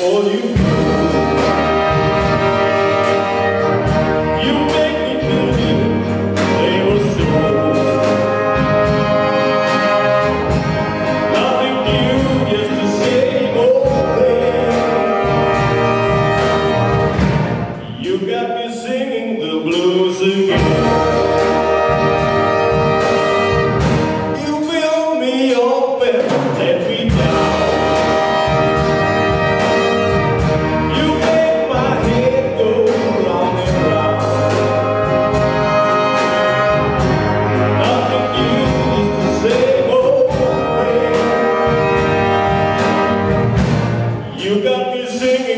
all you do. You make me believe they were so. Nothing new, just the same old thing. You got me singing the blues again. You build me up and let me down. You got me singing.